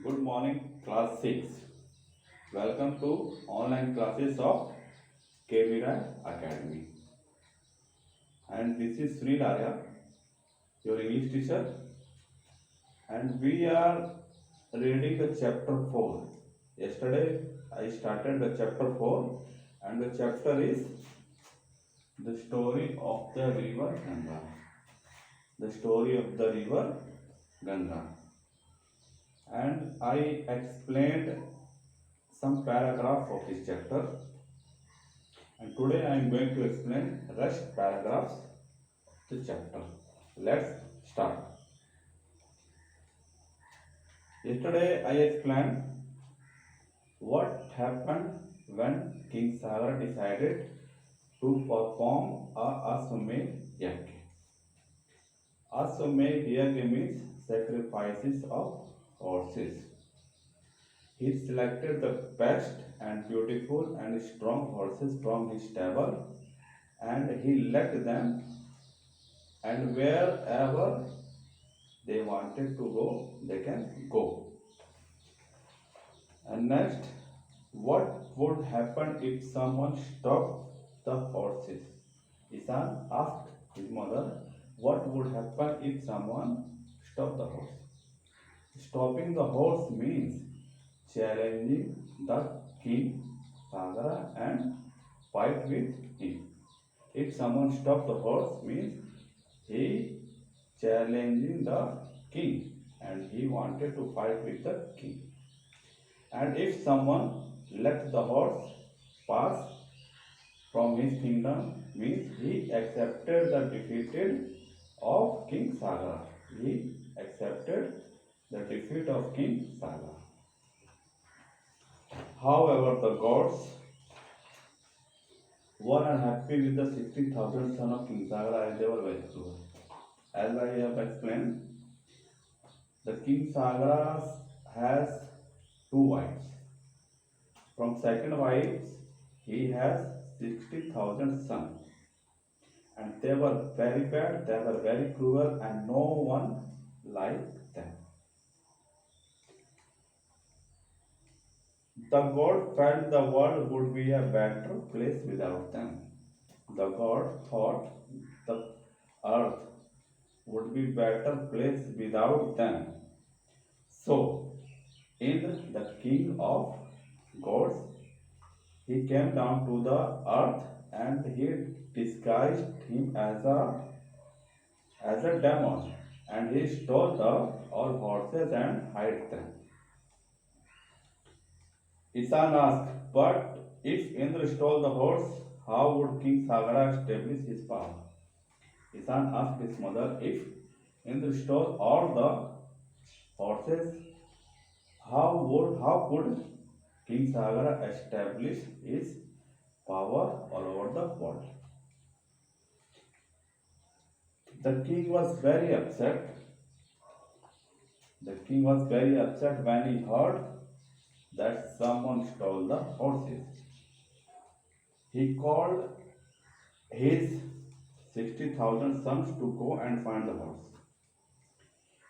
Good morning, class 6. Welcome to online classes of Kevira Academy. And this is Sri Larya, your English teacher. And we are reading the chapter 4. Yesterday I started the chapter 4, and the chapter is the story of the river Ganga. The story of the river Ganga. And I explained some paragraph of this chapter, and today I am going to explain rest paragraphs of the chapter. Let's start. Yesterday I explained what happened when King Sagar decided to perform a Aswamedh Yajna. Aswamedh Yajna means sacrifices of horses. He selected the best and beautiful and strong horses from his stable, and he led them, and wherever they wanted to go, they can go. And next, what would happen if someone stopped the horses? Isan asked his mother, what would happen if someone stopped the horse? Stopping the horse means challenging the king Sagara and fight with him. If someone stopped the horse means he challenging the king and he wanted to fight with the king. And if someone let the horse pass from his kingdom means he accepted the defeat of King Sagar. He accepted the defeat of King Sagar. However, the gods were unhappy with the 60,000 son of King Sagar as they were very cruel. As I have explained, the King Sagar has two wives. From second wife, he has 60,000 sons. And they were very bad, they were very cruel, and no one liked them. The god felt the world would be a better place without them. The god thought the earth would be better place without them. So, Indra, the king of gods, he came down to the earth and he disguised him as a demon, and he stole the all horses and hid them. Isan asked, but if Indra stole the horse, how would King Sagara establish his power? Isan asked his mother, if Indra stole all the horses, how could King Sagara establish his power all over the world? The king was very upset. The king was very upset when he heard that someone stole the horses. He called his 60,000 sons to go and find the horse.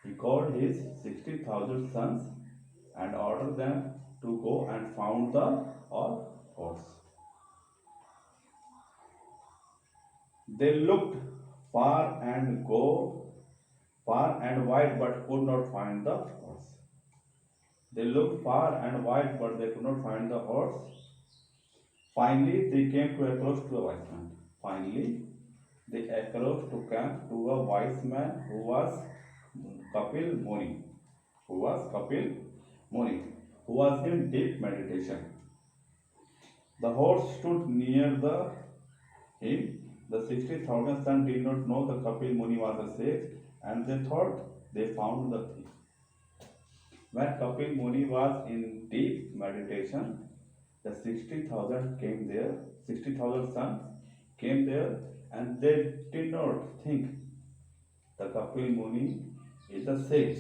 He called his 60,000 sons and ordered them to go and found the horse. They looked far and wide but could not find the horse. They looked far and wide but they could not find the horse. Finally, they came to approach to a wise man. Finally, they approached to camp to a wise man who was Kapil Muni. Who was in deep meditation. The horse stood near him. The 60,000 sons did not know the Kapil Muni was a sage, and they thought they found the thief. When Kapil Muni was in deep meditation, the 60,000 came there, 60,000 sons came there, and they did not think the Kapil Muni is a sage.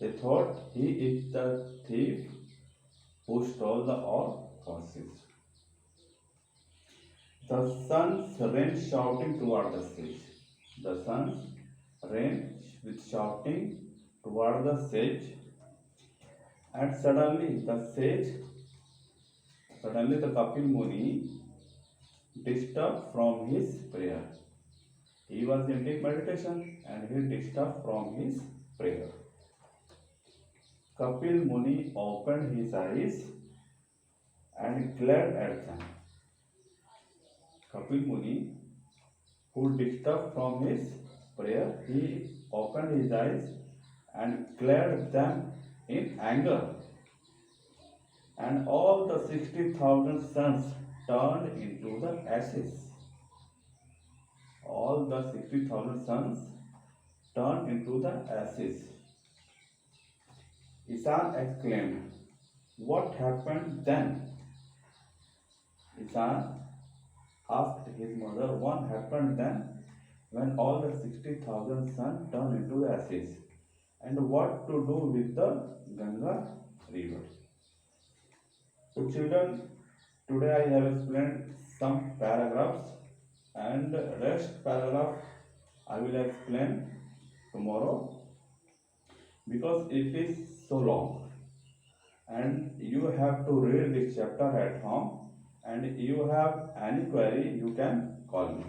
They thought he is the thief who stole the all horses. The sons ran shouting toward the sage. The sons ran with shouting toward the sage, And suddenly the Kapil Muni disturbed from his prayer. He was in deep meditation and he disturbed from his prayer. Kapil Muni opened his eyes and glared at them. Kapil Muni, who disturbed from his prayer, he opened his eyes and glared them in anger. And all the 60,000 suns turned into the ashes. All the 60,000 suns turned into the ashes. Isan exclaimed, "What happened then?" Isan asked his mother, "What happened then when all the 60,000 suns turned into the ashes? And what to do with the Ganga river?" So children, today I have explained some paragraphs and rest paragraph I will explain tomorrow because it is so long and you have to read this chapter at home, and you have any query you can call me.